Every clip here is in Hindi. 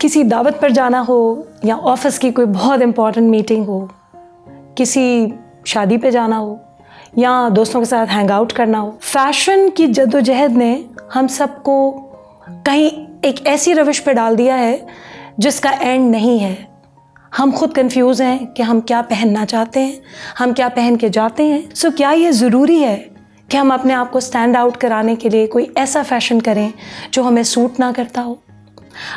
किसी दावत पर जाना हो या ऑफिस की कोई बहुत इम्पॉर्टेंट मीटिंग हो, किसी शादी पे जाना हो या दोस्तों के साथ हैंग आउट करना हो, फैशन की जद्दोजहद ने हम सबको कहीं एक ऐसी रविश पे डाल दिया है जिसका एंड नहीं है। हम खुद कंफ्यूज हैं कि हम क्या पहनना चाहते हैं, हम क्या पहन के जाते हैं। सो क्या ये ज़रूरी है कि हम अपने आप को स्टैंड आउट कराने के लिए कोई ऐसा फैशन करें जो हमें सूट ना करता हो?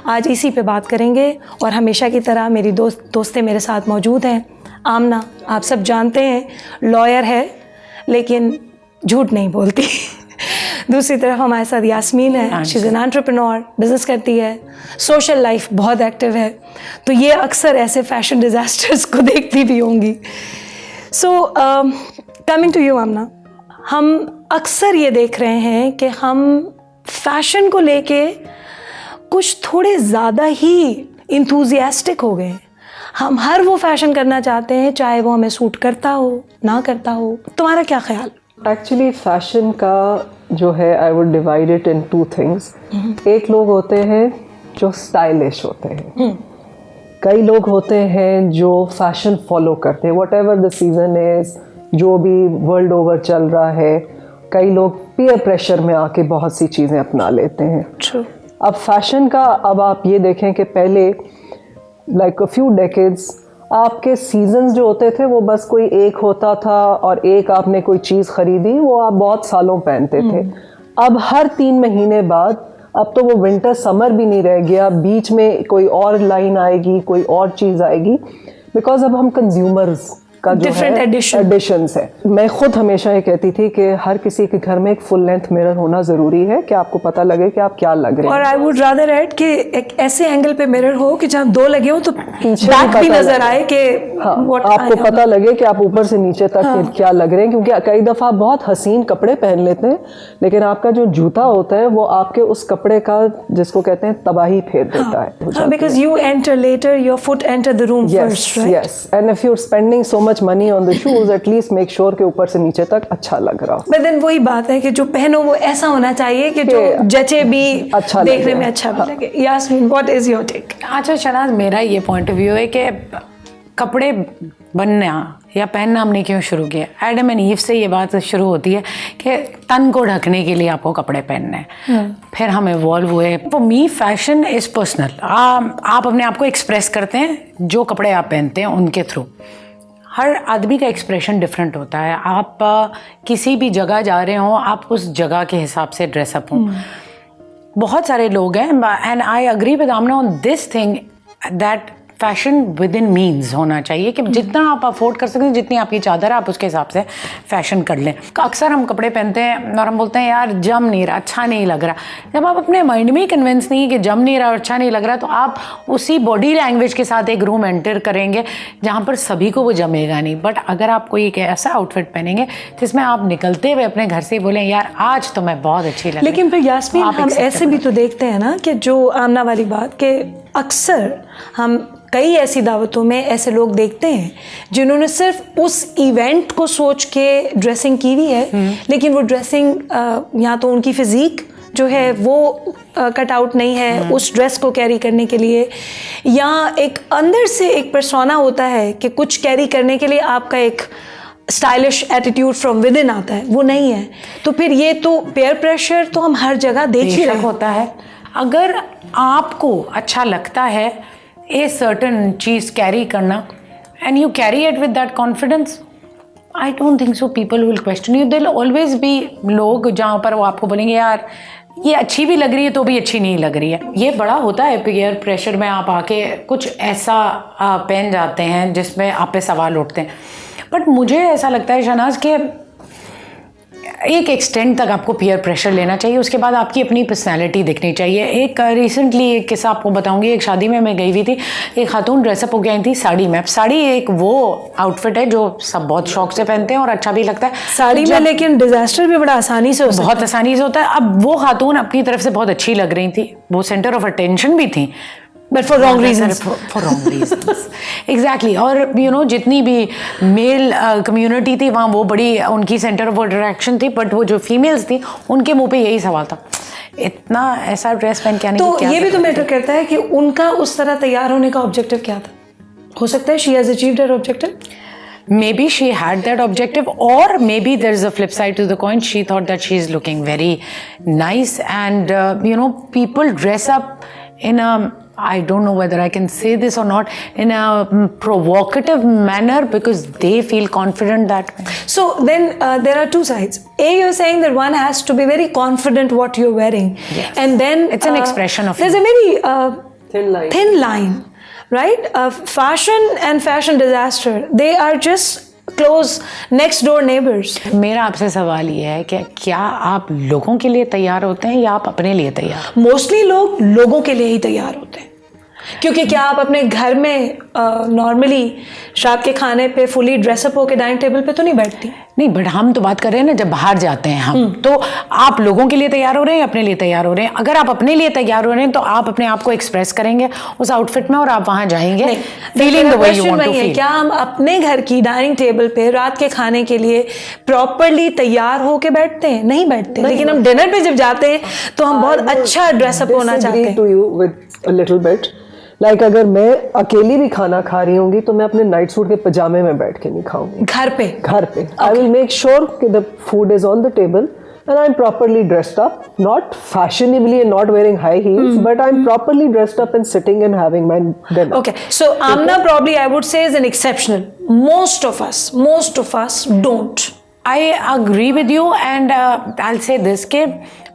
आज इसी पे बात करेंगे और हमेशा की तरह मेरी दोस्तें मेरे साथ मौजूद हैं। आमना, आप सब जानते हैं, लॉयर है लेकिन झूठ नहीं बोलती। दूसरी तरफ हमारे साथ यास्मीन है, she is an entrepreneur, business करती है, सोशल लाइफ बहुत एक्टिव है, तो ये अक्सर ऐसे फैशन डिज़ास्टर्स को देखती भी होंगी। सो कमिंग टू यू आमना, हम अक्सर ये देख रहे हैं कि हम फैशन को लेके कुछ थोड़े ज़्यादा ही इंथुजियास्टिक हो गए। हम हर वो फैशन करना चाहते हैं चाहे वो हमें सूट करता हो ना करता हो। तुम्हारा क्या ख्याल? एक्चुअली फैशन का जो है, I would divide it in two things. एक लोग होते हैं जो स्टाइलिश होते हैं, कई लोग होते हैं जो फैशन फॉलो करते हैं, what ever the season is, जो भी वर्ल्ड ओवर चल रहा है। कई लोग पीयर प्रेशर में आके बहुत सी चीज़ें अपना लेते हैं। True. अब फैशन का, अब आप ये देखें कि पहले लाइक अ फ्यू डेकेड्स आपके सीजन्स जो होते थे वो बस कोई एक होता था और एक आपने कोई चीज़ खरीदी वो आप बहुत सालों पहनते थे। अब हर 3 महीने बाद अब तो वो विंटर समर भी नहीं रह गया, बीच में कोई और लाइन आएगी, कोई और चीज़ आएगी, बिकॉज अब हम कंज्यूमर्स का जो है एडिशंस है। मैं खुद हमेशा ये कहती थी कि हर किसी के घर में एक फुल लेंथ मिरर होना ज़रूरी है कि आपको पता लगे कि आप क्या लग रहे हैं। और आई वुड रादर ऐड कि एक ऐसे एंगल पे मिरर हो कि जहाँ 2 लगे हो तो बैक भी नजर आए कि आपको पता लगे कि आप ऊपर से नीचे तक क्या लग रहे हैं। क्योंकि कई दफ़ा आप बहुत हसीन कपड़े पहन लेते हैं लेकिन आपका जो जूता होता है वो आपके उस कपड़े का, जिसको कहते हैं, तबाही फेर देता है। Because you enter later, your foot enter the room first, right? Yes, and if you are spending so much money on the shoes, at least make sure कि ऊपर से नीचे तक अच्छा लग रहा हो। बट देन वही बात है कि जो पहनो वो ऐसा होना चाहिए कि जो जचे भी, अच्छा देखने में अच्छा भी लगे। Yasmin, what is your take? अच्छा शनाज, मेरा ये पॉइंट ऑफ व्यू है कि कपड़े बनना या पहनना हमने क्यों शुरू किया? एडम एंड ईव से ये बात शुरू होती है कि तन को ढकने के लिए आपको कपड़े पहनने हैं। फिर हम इवॉल्व हुए। For me fashion is personal. आप अपने आप को एक्सप्रेस करते हैं जो कपड़े आप पहनते हैं उनके थ्रू। हर आदमी का एक्सप्रेशन डिफरेंट होता है। आप किसी भी जगह जा रहे हो, आप उस जगह के हिसाब से ड्रेसअप हो। बहुत सारे लोग हैं, and I agree with Amna on this thing that fashion within means होना चाहिए कि जितना आप अफोर्ड कर सकते हैं, जितनी आपकी चादर है आप उसके हिसाब से फैशन कर लें। अक्सर हम कपड़े पहनते हैं और हम बोलते हैं यार जम नहीं रहा, अच्छा नहीं लग रहा। जब आप अपने माइंड में ही कन्विंस नहीं है कि जम नहीं रहा और अच्छा नहीं लग रहा, तो आप उसी बॉडी लैंग्वेज के साथ एक रूम एंटर करेंगे जहाँ पर सभी को वो जमेगा नहीं। बट अगर आप कोई एक ऐसा आउटफिट पहनेंगे जिसमें आप निकलते हुए अपने घर से बोलें यार आज तो मैं बहुत अच्छी लग रही। लेकिन फिर यास्मीन, हम ऐसे भी तो देखते हैं ना कि जो आमना वाली बात, कि अक्सर हम कई ऐसी दावतों में ऐसे लोग देखते हैं जिन्होंने सिर्फ उस इवेंट को सोच के ड्रेसिंग की हुई है, लेकिन वो ड्रेसिंग या तो उनकी फिजिक जो है वो कट आउट नहीं है उस ड्रेस को कैरी करने के लिए, या एक अंदर से एक पर्सोना होता है कि कुछ कैरी करने के लिए आपका एक stylish attitude from with in आता है, वो नहीं है। तो फिर ये तो पेयर प्रेशर तो हम हर जगह देख ही रहे होता है। अगर आपको अच्छा लगता है ए सर्टन चीज़ कैरी करना and you carry it with that confidence, I don't think so people will question you. There always be लोग जहाँ पर वो आपको बोलेंगे यार ये अच्छी भी लग रही है तो भी अच्छी नहीं लग रही है। ये बड़ा होता है पीयर प्रेशर में, आप आके कुछ ऐसा पहन जाते हैं जिसमें आप पे सवाल उठते हैं। बट मुझे ऐसा लगता है शहनाज कि एक एक्सटेंड तक आपको पीयर प्रेशर लेना चाहिए, उसके बाद आपकी अपनी पर्सनैलिटी दिखनी चाहिए। एक रिसेंटली एक किस्सा आपको बताऊंगी। एक शादी में मैं गई हुई थी, एक खातून ड्रेसअप हो गई थी साड़ी में। साड़ी एक वो आउटफिट है जो सब बहुत शौक से पहनते हैं और अच्छा भी लगता है साड़ी में, लेकिन डिजास्टर भी बड़ा आसानी से बहुत आसानी से होता है। अब वो खातून अपनी तरफ से बहुत अच्छी लग रही थी, वो सेंटर ऑफ अटेंशन भी थी, but for wrong reasons, for wrong reasons exactly. और यू नो जितनी भी मेल कम्युनिटी थी वहाँ वो बड़ी उनकी सेंटर ऑफ अट्रैक्शन थी, बट वो जो फीमेल्स थी उनके मुंह पे यही सवाल था इतना ऐसा ड्रेस पहन के आने की तो क्या ये भी तो जरूरत मैटर करता है कि उनका उस तरह तैयार होने का ऑब्जेक्टिव क्या था. हो सकता है she has achieved her objective. Maybe she had that objective, or maybe there is a flip side to the coin. She thought that she is looking very nice, and people dress up in a, I don't know whether I can say this or not, in a provocative manner because they feel confident that way. So then there are two sides. A, you're saying that one has to be very confident what you're wearing. Yes. And then It's an expression of there's a very thin line. right? Fashion and fashion disaster, they are just close next door neighbors. मेरा आपसे सवाल ये है कि क्या आप लोगों के लिए तैयार होते हैं या आप अपने लिए तैयार? मोस्टली लोग लोगों के लिए ही तैयार होते हैं, क्योंकि क्या आप अपने घर में नॉर्मली रात के खाने पे फुली ड्रेसअप होके डाइनिंग टेबल पे तो नहीं बैठती. नहीं, बट हम तो बात कर रहे हैं ना, जब बाहर जाते हैं हम, तो आप लोगों के लिए तैयार हो रहे हैं या अपने लिए तैयार हो रहे हैं? अगर आप अपने लिए तैयार हो रहे हैं तो आप अपने आप को एक्सप्रेस करेंगे उस आउटफिट में और आप वहां जाएंगे feeling the way you want to feel. क्या हम अपने घर की डाइनिंग टेबल पे रात के खाने के लिए प्रॉपरली तैयार होके बैठते हैं? नहीं बैठते. लेकिन हम डिनर पे जब जाते हैं तो हम बहुत अच्छा ड्रेसअप होना चाहते हैं. To you with a little bit. Like अगर मैं अकेली भी खाना खा रही होंगी तो मैं अपने नाइट सूट के पजामे में बैठ के नहीं खाऊंगी. घर पे आई विल मेक श्योर कि the food is on the table and I'm properly dressed up, not fashionably and not wearing high heels, but I'm properly dressed up and sitting and having my dinner. Okay, so Amna probably I would say is an exceptional. Most of us don't. I agree with you, and I'll say this कि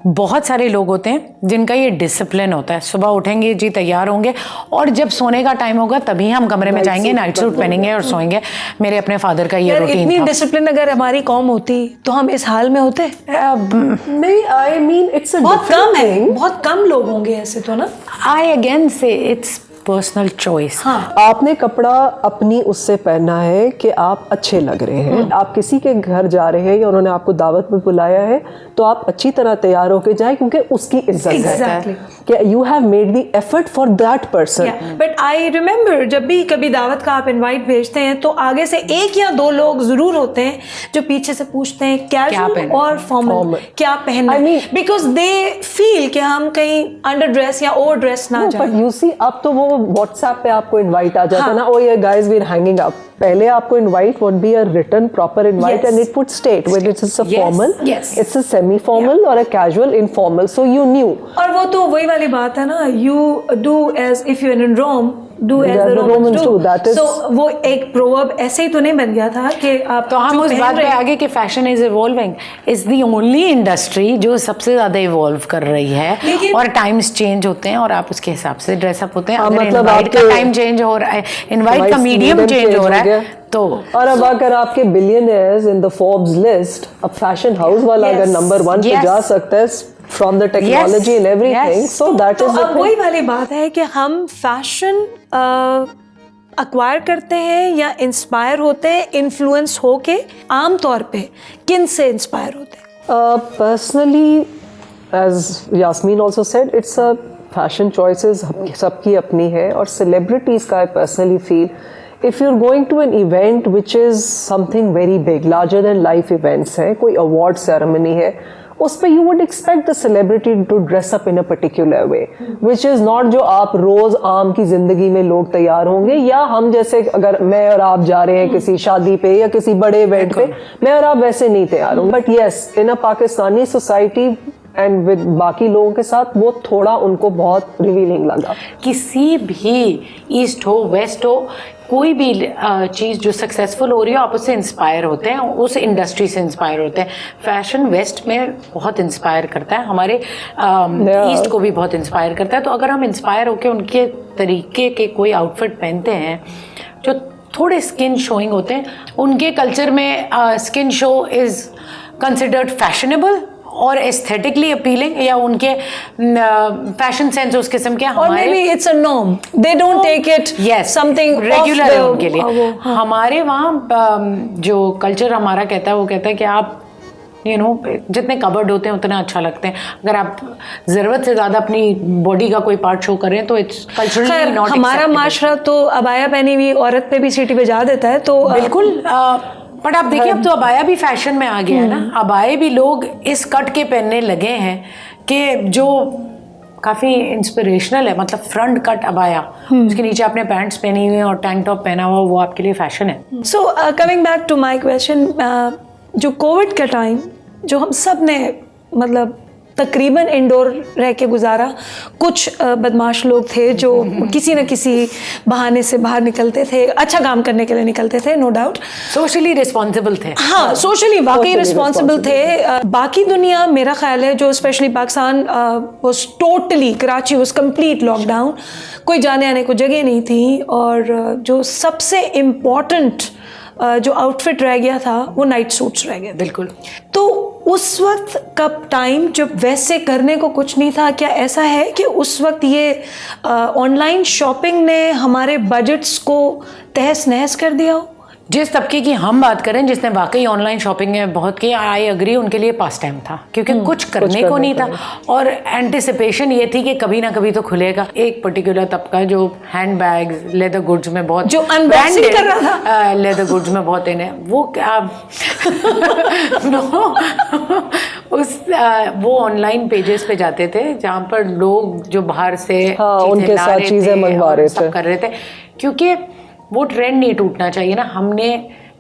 बहुत सारे लोग होते हैं जिनका ये डिसिप्लिन होता है. सुबह उठेंगे जी, तैयार होंगे, और जब सोने का टाइम होगा तभी हम कमरे में जाएंगे, नाइट सूट पहनेंगे और सोएंगे. मेरे अपने फादर का ये रूटीन इतनी था. डिसिप्लिन अगर हमारी कौम होती तो हम इस हाल में होते? नहीं, आई मीन इट्स अ बहुत कम है, बहुत कम लोग होंगे ऐसे तो ना. आई अगेन से इट्स पर्सनल चॉइस. हाँ, आपने कपड़ा अपनी उससे पहनना है कि आप अच्छे लग रहे हैं. आप किसी के घर जा रहे हैं या उन्होंने आपको दावत में बुलाया है तो आप अच्छी तरह तैयार होके जाए, क्योंकि उसकी इज्जत Exactly. है कि you have made the effort for that person. But I remember जब भी कभी दावत का आप इनवाइट भेजते हैं तो आगे से एक या दो लोग जरूर होते हैं जो पीछे से पूछते हैं कैजुअल और फॉर्मल क्या पहनना है, बिकॉज दे फील कि हम कहीं अंडर ड्रेस या ओवर ड्रेस ना जाए. बट यू सी, अब तो वो व्हाट्सएप पे आपको इनवाइट आ जाता है ना, oh yeah guys we are hanging up. पहले आपको invite would be a written proper invite and it would state when it's a formal, it's a semi formal और a casual informal, so you knew. और वो तो वही वाली बात है ना, you do as if you are in Rome, do as the Romans do. That is, so वो एक proverb ऐसे ही तो नहीं बन गया था कि आप तो हम उस बात पे आगे कि fashion is evolving, is the only industry जो सबसे ज्यादा इवॉल्व कर रही है, और टाइम्स चेंज होते हैं और आप उसके हिसाब से ड्रेसअप होते हैं. अगर इनवाइट का टाइम चेंज हो रहा है, इनवाइट का मीडियम चेंज हो रहा है तो. और अब अगर आपके billionaires in the Forbes list, अब फैशन हाउस वाला अगर नंबर 1 पे जा सकता है from the technology and everything, so that is. अब वही वाली बात है कि हम फैशन अक्वायर करते हैं या इंस्पायर होते हैं इन्फ्लुएंस होके. आम तौर पे किन से इंस्पायर होते हैं? Personally, as Yasmin also said, it's a fashion choices सबकी अपनी है. और celebrities का I personally feel, if you're going to an event which is something very big, larger than life events है, कोई award ceremony है, उस पे you would expect the celebrity to dress up in a particular way, which is not जो आप रोज आम की जिंदगी में लोग तैयार होंगे, या हम जैसे अगर मैं और आप जा रहे हैं किसी शादी पे या किसी बड़े इवेंट पे, मैं और आप वैसे नहीं तैयार होंगे. But yes, in a Pakistani society and with बाकी लोगों के साथ वो थोड़ा उनको बहुत रिवीलिंग लगा. किसी भी ईस्ट हो वेस्ट हो, कोई भी चीज़ जो सक्सेसफुल हो रही हो, आप उससे इंस्पायर होते हैं, उस इंडस्ट्री से इंस्पायर होते हैं. फैशन वेस्ट में बहुत इंस्पायर करता है, हमारे ईस्ट को भी बहुत इंस्पायर करता है. तो अगर हम इंस्पायर होकर उनके तरीके के कोई आउटफिट पहनते हैं जो थोड़े स्किन शोइंग होते हैं, उनके कल्चर में skin show is considered fashionable और एस्थेटिकली अपीलिंग, या उनके फैशन सेंस उस किस्म के. और maybe it's a norm, they don't take it something regular है उनके लिए. हमारे वहाँ जो कल्चर हमारा कहता है, वो कहता है कि आप जितने कवर्ड होते हैं उतना अच्छा लगते हैं. अगर आप ज़रूरत से ज़्यादा अपनी बॉडी का कोई पार्ट शो करें तो इट्स कल्चरली नॉट. हमारा माशरा तो अबाया पहनी हुई औरत पे भी सीटी बजा देता है, तो बिल्कुल. बट आप देखिए, अब तो अबाया भी फैशन में आ गया है ना. अबाए भी लोग इस कट के पहनने लगे हैं कि जो काफ़ी इंस्पिरेशनल है, मतलब फ्रंट कट अबाया, उसके नीचे आपने पैंट्स पहनी हुई है और टैंक टॉप पहना हुआ, वो आपके लिए फैशन है। So coming back to my question, जो कोविड का टाइम जो हम सब ने मतलब तकरीबन इंडोर रह के गुजारा, कुछ बदमाश लोग थे जो किसी न किसी बहाने से बाहर निकलते थे, अच्छा काम करने के लिए निकलते थे, नो डाउट। सोशली रिस्पॉन्सिबल थे। हाँ, सोशली वाकई रिस्पॉन्सिबल थे। बाकी दुनिया मेरा ख्याल है जो specially Pakistan was totally, Karachi was complete lockdown, कोई जाने आने को जगह नहीं थी, और जो सबसे इम्पॉर्टेंट जो आउटफिट रह गया था वो नाइट सूट्स रह गए। बिल्कुल। तो उस वक्त का टाइम जब वैसे करने को कुछ नहीं था, क्या ऐसा है कि उस वक्त ये ऑनलाइन शॉपिंग ने हमारे बजट्स को तहस नहस कर दिया हो? जिस तबके की हम बात करें जिसने वाकई ऑनलाइन शॉपिंग में बहुत की, आई एग्री, उनके लिए पास टाइम था, क्योंकि कुछ करने को नहीं था और एंटिसिपेशन ये थी कि कभी ना कभी तो खुलेगा। एक पर्टिकुलर तबका जो हैंड बैग्स, लेदर गुड्स में बहुत, जो अनबॉक्सिंग कर रहा था, लेदर गुड्स में बहुत इन है, वो क्या वो ऑनलाइन पेजेस पे जाते थे जहाँ पर लोग जो बाहर से उनके साथ चीजें मंगवा रहे थे, कर रहे थे, क्योंकि वो ट्रेंड नहीं टूटना चाहिए ना। हमने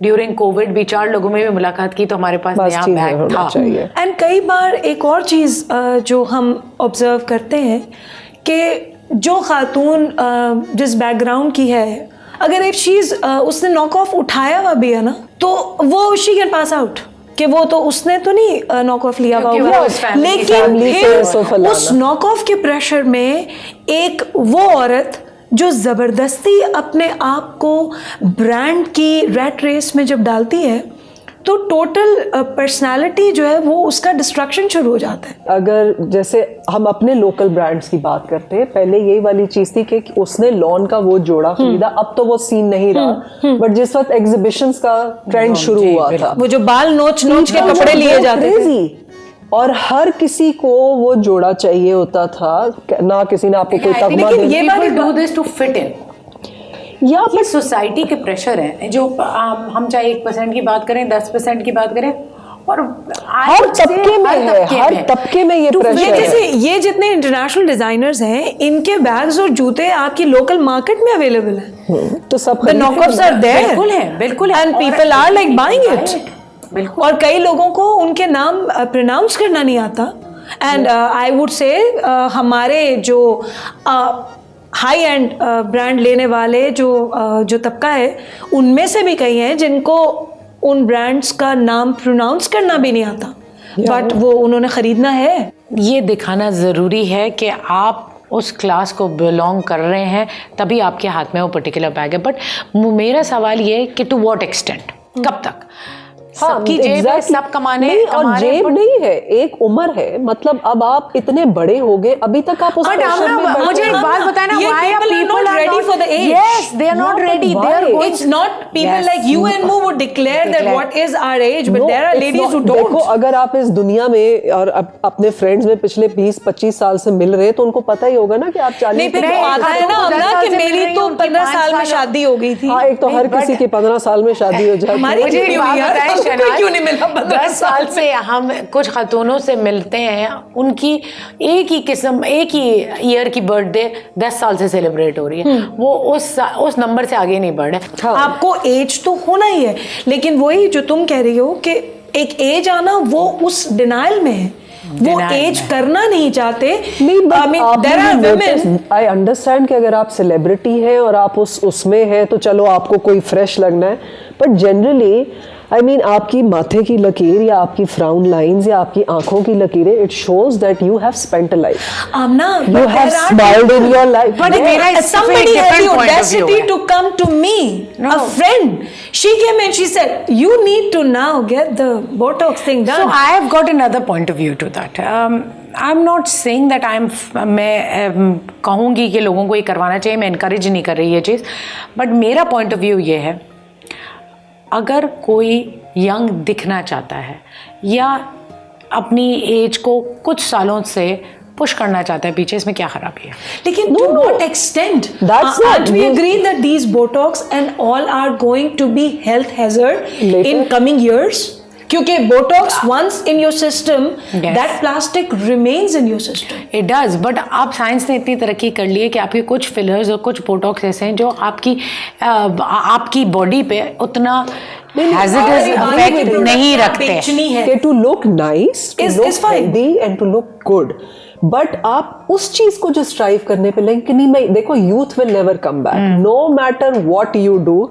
ड्यूरिंग कोविड भी 4 लोगों में भी मुलाकात की तो हमारे पास नया बैग था। एंड कई बार एक और चीज़ जो हम ऑब्जर्व करते हैं कि जो खातून जिस बैकग्राउंड की है, अगर एक चीज़ उसने नॉक ऑफ उठाया हुआ भी है ना, तो वो शी कैन पास आउट कि वो तो उसने तो नहीं नॉक ऑफ लिया हुआ होगा, लेकिन फिर उस नॉक ऑफ के प्रेशर में एक वो औरत जो ज़बरदस्ती अपने आप को ब्रांड की रैट रेस में जब डालती है, तो टोटल पर्सनालिटी जो है वो उसका डिस्ट्रक्शन शुरू हो जाता है। अगर जैसे हम अपने लोकल ब्रांड्स की बात करते हैं, पहले यही वाली चीज थी कि उसने लॉन का वो जोड़ा खरीदा, अब तो वो सीन नहीं रहा, बट जिस वक्त एग्जीबिशंस का ट्रेंड शुरू हुआ था, वो जो बाल नोच नोच के कपड़े लिए जाते थे और हर किसी को वो जोड़ा चाहिए होता था, ना किसी ने आपको कोई तगमा दे। ये बात do this to fit in, या फिर सोसाइटी के प्रेशर है जो हम चाहे 1% की बात करें, 10% की बात करें, और हर तबके में है, हर तबके में ये प्रेशर है। जैसे ये जितने इंटरनेशनल डिजाइनर्स हैं, इनके बैग्स और जूते आपकी लोकल मार्केट में अवेलेबल हैं, तो सब द नॉकऑफ्स आर देयर, बिल्कुल है, बिल्कुल है, and people are like buying it. बिल्कुल। और कई लोगों को उनके नाम प्रोनाउंस करना नहीं आता, एंड आई वुड से हमारे जो हाई एंड ब्रांड लेने वाले जो तबका है, उनमें से भी कई हैं जिनको उन ब्रांड्स का नाम प्रोनाउंस करना भी नहीं आता, बट वो उन्होंने खरीदना है। ये दिखाना ज़रूरी है कि आप उस क्लास को बिलोंग कर रहे हैं, तभी आपके हाथ में वो पर्टिकुलर बैग है। बट मेरा सवाल ये है कि टू व्हाट एक्सटेंट, कब तक? सबकी जेब है, सब कमाने और जेब नहीं है, एक उम्र है, मतलब अब आप इतने बड़े हो गए, अभी तक आप उस प्रेशर में बैठे। मुझे एक बात बताना, why are people not ready for the age? Yes, they are not ready. They are going. It's not people like you and me would declare that what is our age, but there are ladies who don't. देखो, अगर आप इस दुनिया में और अपने फ्रेंड्स में पिछले 20-25 साल से मिल रहे, तो उनको पता ही होगा ना कि आप 40 नहीं, फिर वो आता है ना अपना कि मेरी तो 15 साल में शादी हो गई थी। हाँ, एक तो हर किसी की 15 साल में शादी हो जाती है। मुझे एक बात बताएं, क्यों नहीं मिला? 10 साल से हम कुछ खातूनों से मिलते हैं, उनकी एक ही किस्म, एक ही ईयर की बर्थडे 10 साल से सेलिब्रेट हो रही है, वो उस नंबर से आगे नहीं बढ़ रहे। हाँ। आपको एज तो होना ही है, लेकिन वही जो तुम कह रही हो कि एक एज आना, वो उस डिनाइल में है, वो एज करना नहीं चाहते। आई अंडरस्टैंड कि अगर आप सेलिब्रिटी हैं और आप उसमें हैं तो चलो आपको कोई फ्रेश लगना है, बट जनरली आई मीन आपकी माथे की लकीर या आपकी फ्राउन लाइंस या आपकी आंखों की लकीरें, it shows that you have spent a life, Amna, you have smiled in your life, but somebody had the audacity to come to me, a friend, she came and she said you need to now get the Botox thing done. So I have got another point of view to that. I'm not saying that मैं कहूँगी कि लोगों को ये करवाना चाहिए, मैं encourage नहीं कर रही ये चीज़, but मेरा point of view ये है, अगर कोई यंग दिखना चाहता है या अपनी एज को कुछ सालों से पुश करना चाहता है पीछे, इसमें क्या खराबी है? लेकिन to what extent? Aren't we agree that these Botox and all are going to be health hazard in coming years? क्योंकि botox once in your system Yes. That plastic remains in your system. It does, but अब साइंस ने इतनी तरक्की कर ली है कि आपके कुछ फिलर्स और कुछ बोटॉक्स ऐसे हैं जो आपकी बॉडी पे उतना हैजर्डस इफेक्ट नहीं रखते। बेचनी है कि to look nice, to Is look fine. Healthy and to look good, but आप उस चीज को जो स्ट्राइव करने पे लगे कि नहीं, मैं देखो youth will never come back no matter what you do.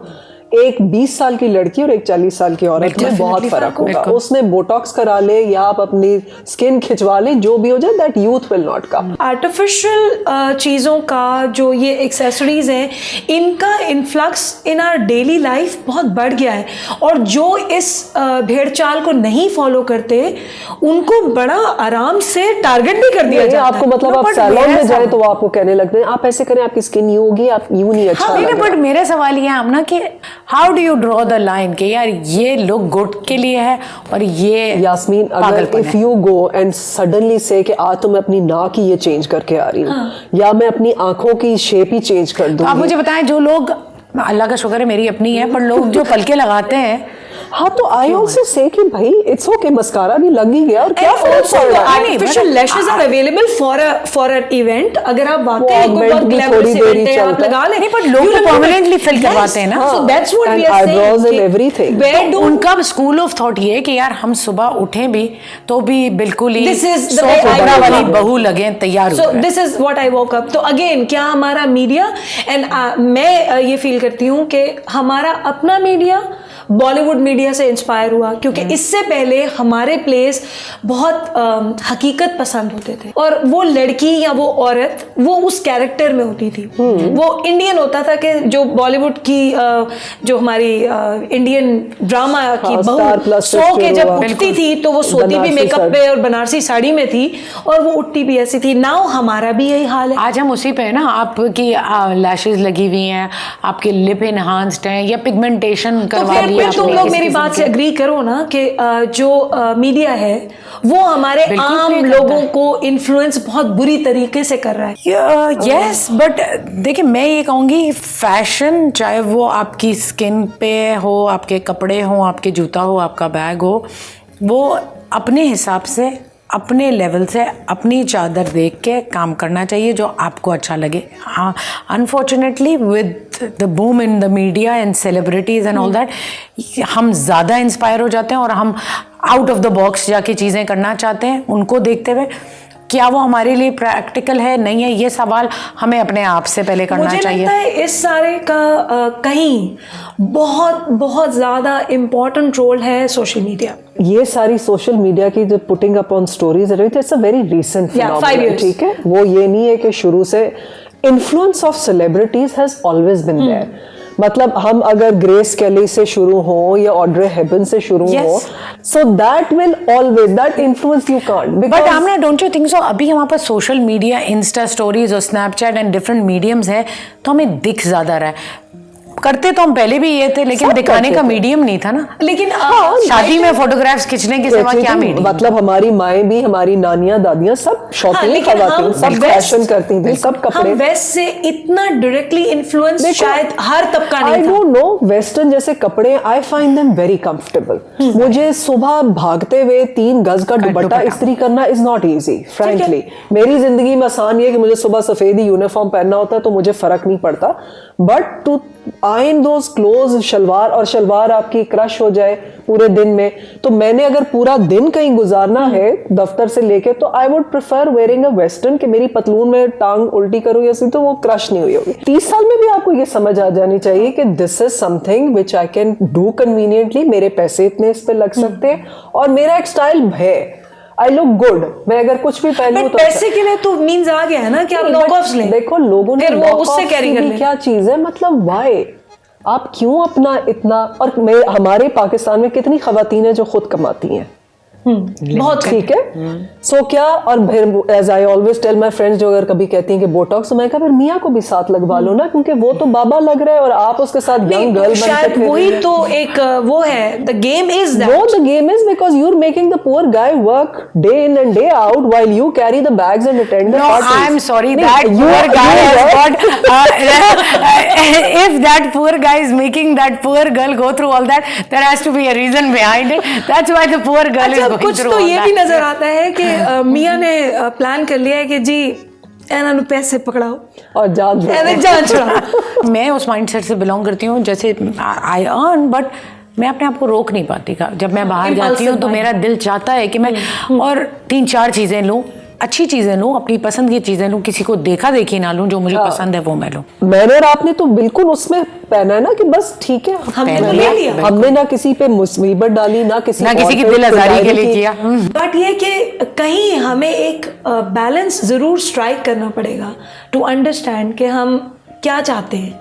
एक 20 साल की लड़की और एक 40 साल की औरत में बहुत फर्क होगा। उसने बोटॉक्स करा ले या आप अपनी स्किन खिंचवा ले, जो भी हो जाए, that youth will not come. Artificial चीज़ों का जो ये एक्सेसरीज हैं, इनका influx in are daily life बहुत बढ़ गया है, और जो इस भेड़ चाल को नहीं फॉलो करते उनको बड़ा आराम से टारगेट भी कर दिया जाता है। आपको मतलब आप सैलून में जाए तो वो आपको कहने लगते हैं आप ऐसे करें, आपकी स्किन यूं होगी, आप यूं नहीं अच्छा लगेगा। बट मेरा सवाल ये है आमना कि how do you draw the line कि यार ये लुक गुड के लिए है और ये यास्मीन, अगर if you go and suddenly से कि आज तो मैं अपनी नाक ही ये चेंज करके आ रही हूँ, या मैं अपनी आंखों की शेप ही चेंज कर दूंगी। आप मुझे बताएं, जो लोग, अल्लाह का शुक्र है मेरी अपनी है, पर लोग जो पलके लगाते हैं, हाँ तो आई ऑल्सो से कि भाई इट्स ओके, मस्कारा भी लग ही गया और क्या फर्क पड़ रहा है। Artificial lashes are available for an event. अगर आप वाकई वो बहुत ग्लैमरस इवेंट है, आप लगा लें। नहीं, but लोग तो permanently fill करवाते हैं ना। So that's what we are eyebrows saying. and everything. Where do उनका स्कूल ऑफ थॉट ये है कि यार हम सुबह उठें भी तो भी बिल्कुल ही This is the सौ way I कपड़ा woke वाली up. बहू लगे तैयार So हुए। this is what I woke up. तो अगेन क्या हमारा मीडिया एंड मैं ये फील करती हूँ कि हमारा अपना मीडिया बॉलीवुड मीडिया से इंस्पायर हुआ, क्योंकि इससे पहले हमारे प्लेस बहुत हकीकत पसंद होते थे, और वो लड़की या वो औरत वो उस कैरेक्टर में होती थी। वो इंडियन होता था कि जो बॉलीवुड की जो हमारी इंडियन ड्रामा की बहू सो के जब उठती थी तो वो सोती भी मेकअप पे और बनारसी साड़ी में थी, और वो उठती भी ऐसी थी। नाउ हमारा भी यही हाल है। आज हम उसी पे है ना, आपकी लैशेज लगी हुई हैं, आपके लिप इनहांस्ड हैं या पिगमेंटेशन करवा ली फिर तुम लोग मेरी बात से एग्री करो ना कि जो मीडिया है वो हमारे आम लोगों को इन्फ्लुएंस बहुत बुरी तरीके से कर रहा है। यस, बट देखिए मैं ये कहूँगी फैशन, चाहे वो आपकी स्किन पे हो, आपके कपड़े हो, आपके जूता हो, आपका बैग हो, वो अपने हिसाब से, अपने लेवल से, अपनी चादर देख के काम करना चाहिए जो आपको अच्छा लगे। हाँ, unfortunately with the boom in the media and celebrities and all that, हम ज़्यादा इंस्पायर हो जाते हैं और हम आउट ऑफ द बॉक्स जाके चीज़ें करना चाहते हैं। उनको देखते हुए क्या वो हमारे लिए प्रैक्टिकल है, नहीं है, ये सवाल हमें अपने आप से पहले करना चाहिए। मुझे लगता है इस सारे का कहीं बहुत बहुत ज़्यादा इम्पोर्टेंट रोल है सोशल मीडिया। ये सारी सोशल मीडिया की जो पुटिंग अप ऑन स्टोरीज है, it's a very recent phenomenon, ठीक है। वो ये नहीं है कि शुरू से influence of celebrities has always been there. मतलब हम अगर ग्रेस केली से शुरू हो या ऑड्रे हेबन से शुरू हो, so that will always, that influence you can't. But Amna, don't you think so, अभी हमारे पास सोशल मीडिया, इंस्टा स्टोरीज और स्नैपचैट एंड डिफरेंट मीडियम्स है, तो हमें दिख ज्यादा रहा है। करते तो हम पहले भी ये थे, लेकिन दिखाने का मीडियम नहीं था ना। लेकिन शादी में फोटोग्राफ्स खींचने के सिवा क्या मीडियम? मतलब हमारी माएं भी, हमारी नानियां, दादियां सब शौकीन खवातीन, सब फैशन करती थी, सब कपड़े। हम वेस्ट से इतना डायरेक्टली इन्फ्लुएंस शायद हर तबका नहीं था। आई डोंट नो, वेस्टर्न जैसे कपड़े I find them very comfortable. मुझे सुबह भागते हुए 3 गज का दुपट्टा इस्त्री करना इज नॉट इजी, फ्रैंकली। मेरी जिंदगी में आसान ये है कि मुझे सुबह सफेद ही यूनिफॉर्म पहनना होता है, तो मुझे फर्क नहीं पड़ता। But to iron those clothes, shalwar, और शलवार आपकी क्रश हो जाए पूरे दिन में, तो मैंने अगर पूरा दिन कहीं गुजारना है दफ्तर से लेके, तो I would prefer wearing a western, कि मेरी पतलून में टांग उल्टी करूं या तो वो क्रश नहीं हुई होगी। 30 साल में भी आपको ये समझ आ जानी चाहिए कि this is something which I can do conveniently, मेरे पैसे इतने इस पे लग सकते हैं, और मेरा एक स्टाइल है, आई लुक गुड। मैं अगर कुछ भी पहनूं तो पैसे के लिए तो मीन्स आ गया है ना कि आप नॉकऑफ्स लें। देखो लोगों ने वो उससे कैरी कर लें। क्या चीज है, मतलब व्हाई आप क्यों अपना इतना, और हमारे पाकिस्तान में कितनी खवातीन है जो खुद कमाती हैं, बहुत ठीक है। सो क्या, और फिर as I always tell my friends जो अगर कभी कहती हैं कि बोटॉक्स, तो मैं कहा फिर मियाँ को भी साथ लगवा लो ना, क्योंकि वो तो बाबा लग रहा है और आप उसके साथ यंग गर्ल बन शायद के वही तो एक वो है, the game is that. No, the game is because you're making the poor guy work day in and day out while you carry the bags and attend the No, parties. I'm sorry. No, That you- poor guy you has work- got. If that poor guy is making that poor girl go through all that, there has to be a reason behind it. That's why the poor girl is अच्छा, going कुछ through तो all ये that. भी नजर आता है कि मियाँ ने प्लान कर लिया है कि जी इन्होंने पैसे पकड़ाओ और जान दो। एवं जान छुड़ाओ। मैं उस माइंडसेट से बिलोंग करती हूँ, जैसे आई अर्न बट मैं अपने आप को रोक नहीं पाती का। जब मैं बाहर जाती हूँ तो मेरा दिल चाहता है कि मैं और 3-4 चीज़ें लूँ, अच्छी चीज़ें लूँ, अपनी पसंद की चीज़ें लूँ, किसी को देखा देखी ना लूँ, जो मुझे पसंद है वो मैं लूँ। मैंने और आपने तो बिल्कुल उसमें पहना है ना कि बस ठीक है, हमने तो ले लिया। हमने ना किसी पे मुसीबत डाली, ना किसी की दिल आजारी के लिए किया। बट ये कि कहीं हमें एक बैलेंस ज़रूर स्ट्राइक करना पड़ेगा टू अंडरस्टैंड कि हम क्या चाहते हैं।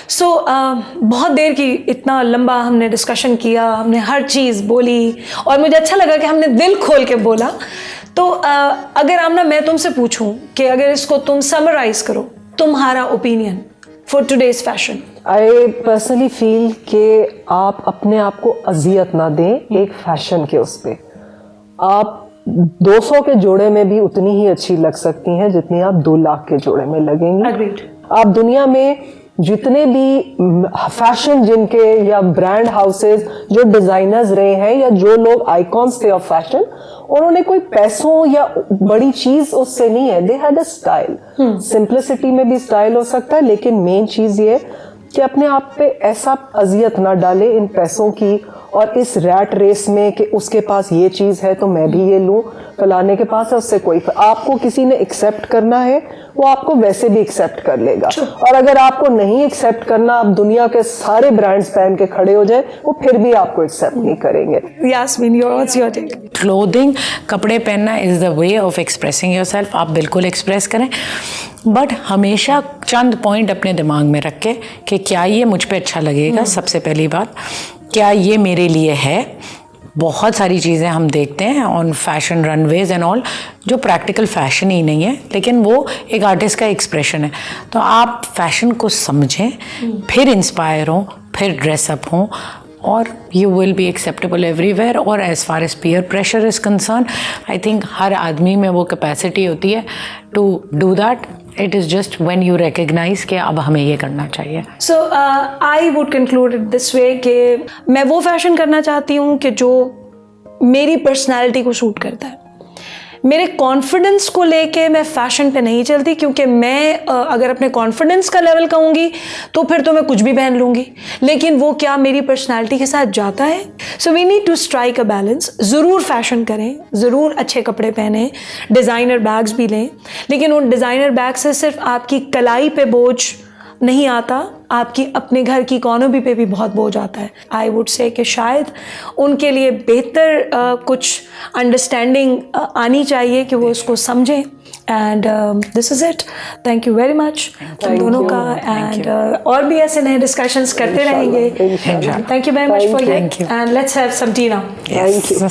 सो बहुत देर की इतना लंबा हमने डिस्कशन किया, हमने हर चीज़ बोली और मुझे अच्छा लगा कि हमने दिल खोल के बोला। तो अगर आमना मैं तुमसे पूछूं कि अगर इसको तुम समराइज करो, तुम्हारा opinion for today's fashion. I personally feel कि आप अपने आप को अजियत ना दें एक फैशन के उस पे। आप 200 के जोड़े में भी उतनी ही अच्छी लग सकती हैं जितनी आप 2 लाख के जोड़े में लगेंगी। Agreed. आप दुनिया में जितने भी फैशन जिनके या ब्रांड हाउसेस जो डिजाइनर्स रहे हैं या जो लोग आइकॉन्स थे ऑफ फैशन, उन्होंने कोई पैसों या बड़ी चीज उससे नहीं है, they had a style. Simplicity में भी स्टाइल हो सकता है, लेकिन मेन चीज ये कि अपने आप पे ऐसा अजियत ना डाले इन पैसों की और इस रैट रेस में कि उसके पास ये चीज है तो मैं भी ये लूं, फलाने के पास है उससे कोई। आपको किसी ने एक्सेप्ट करना है वो आपको वैसे भी एक्सेप्ट कर लेगा, और अगर आपको नहीं एक्सेप्ट करना, आप दुनिया के सारे ब्रांड्स पहन के खड़े हो जाए, वो फिर भी आपको एक्सेप्ट नहीं करेंगे। Yasmin, what's your take? Clothing, कपड़े पहनना is the way of expressing yourself. आप बिल्कुल एक्सप्रेस करें, बट हमेशा चंद पॉइंट अपने दिमाग में रख के कि क्या ये मुझ पे अच्छा लगेगा। सबसे पहली बात, क्या ये मेरे लिए है। बहुत सारी चीज़ें हम देखते हैं on fashion runways and all जो प्रैक्टिकल फैशन ही नहीं है, लेकिन वो एक आर्टिस्ट का एक्सप्रेशन है। तो आप फैशन को समझें, फिर इंस्पायर हों, फिर ड्रेसअप हों, और you will be acceptable everywhere. और as far as peer pressure is concern, I think हर आदमी में वो कैपेसिटी होती है to do that. It is just when you recognise कि अब हमें ये करना चाहिए। So I would conclude it this way कि मैं वो फैशन करना चाहती हूँ कि जो मेरी पर्सनैलिटी को सूट करता है। मेरे कॉन्फिडेंस को लेके मैं फ़ैशन पे नहीं चलती, क्योंकि मैं अगर अपने कॉन्फिडेंस का लेवल कहूँगी तो फिर तो मैं कुछ भी पहन लूँगी, लेकिन वो क्या मेरी पर्सनैलिटी के साथ जाता है। So we need to strike a balance. ज़रूर फैशन करें, ज़रूर अच्छे कपड़े पहने, डिज़ाइनर बैग्स भी लें, लेकिन उन डिज़ाइनर बैग से सिर्फ आपकी कलाई पे बोझ नहीं आता, आपकी अपने घर की इकोनॉमी पे भी बहुत बोझ आता है। आई वुड से कि शायद उनके लिए बेहतर कुछ अंडरस्टैंडिंग आनी चाहिए कि वो इसको समझें। And this is it. Thank you very much तुम दोनों का, एंड और भी ऐसे नए डिस्कशंस करते रहेंगे। Thank you very much for you, and let's have some tea now. Thank you.